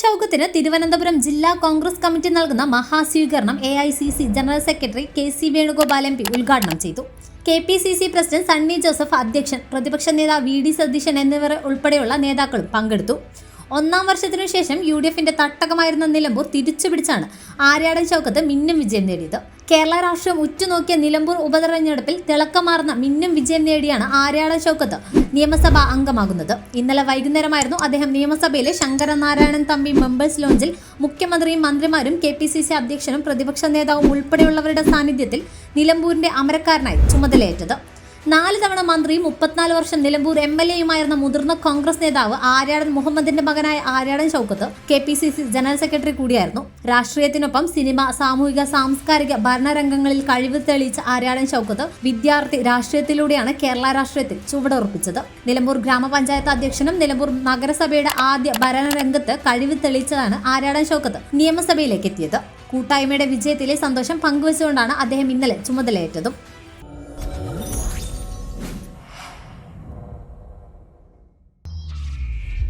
ഷൗക്കത്തിന് തിരുവനന്തപുരം ജില്ലാ കോൺഗ്രസ് കമ്മിറ്റി നൽകുന്ന മഹാസ്വീകരണം AICC general secretary KC Venugopal MP ഉദ്ഘാടനം ചെയ്തു. KPCC പ്രസിഡന്റ് സണ്ണി ജോസഫ് അധ്യക്ഷൻ, പ്രതിപക്ഷ നേതാവ് VD സതീശൻ എന്നിവർ ഉൾപ്പെടെയുള്ള നേതാക്കളും പങ്കെടുത്തു. ഒന്നാം വർഷത്തിനു ശേഷം UDFന്റെ തട്ടകമായിരുന്ന നിലമ്പൂർ തിരിച്ചുപിടിച്ചാണ് ആര്യാടൻ ഷൗക്കത്ത് മിന്നും വിജയം നേടിയത്. കേരള രാഷ്ട്രീയം ഉറ്റുനോക്കിയ നിലമ്പൂർ ഉപതെരഞ്ഞെടുപ്പിൽ തിളക്കമാർന്ന മിന്നും വിജയം നേടിയാണ് ആര്യാടൻ ഷൗക്കത്ത് നിയമസഭാ അംഗമാകുന്നത്. ഇന്നലെ വൈകുന്നേരമായിരുന്നു അദ്ദേഹം നിയമസഭയിലെ ശങ്കരനാരായണൻ തമ്പി മെമ്പേഴ്സ് ലോഞ്ചിൽ മുഖ്യമന്ത്രിയും മന്ത്രിമാരും KPCC അധ്യക്ഷനും പ്രതിപക്ഷ നേതാവും ഉൾപ്പെടെയുള്ളവരുടെ സാന്നിധ്യത്തിൽ നിലമ്പൂരിന്റെ അമരക്കാരനായി ചുമതലയേറ്റത്. 4 തവണ മന്ത്രിയും 34 വർഷം നിലമ്പൂർ MLAയുമായിരുന്ന മുതിർന്ന കോൺഗ്രസ് നേതാവ് ആര്യാടൻ മുഹമ്മദിന്റെ മകനായ Aryadan Shoukath KPCC general secretary കൂടിയായിരുന്നു. രാഷ്ട്രീയത്തിനൊപ്പം സിനിമ, സാമൂഹിക, സാംസ്കാരിക, ഭരണരംഗങ്ങളിൽ കഴിവ് തെളിയിച്ച ആര്യാടൻ ഷൗക്കത്ത് വിദ്യാർത്ഥി രാഷ്ട്രീയത്തിലൂടെയാണ് കേരള രാഷ്ട്രീയത്തിൽ ചുവടുറപ്പിച്ചത്. നിലമ്പൂർ ഗ്രാമപഞ്ചായത്ത് അധ്യക്ഷനും നിലമ്പൂർ നഗരസഭയുടെ ആദ്യ ഭരണരംഗത്ത് കഴിവ് തെളിയിച്ചതാണ് ആര്യാടൻ ഷൗക്കത്ത് നിയമസഭയിലേക്ക് എത്തിയത്. കൂട്ടായ്മയുടെ വിജയത്തിലെ സന്തോഷം പങ്കുവച്ചുകൊണ്ടാണ് അദ്ദേഹം ഇന്നലെ ചുമതലയേറ്റതും.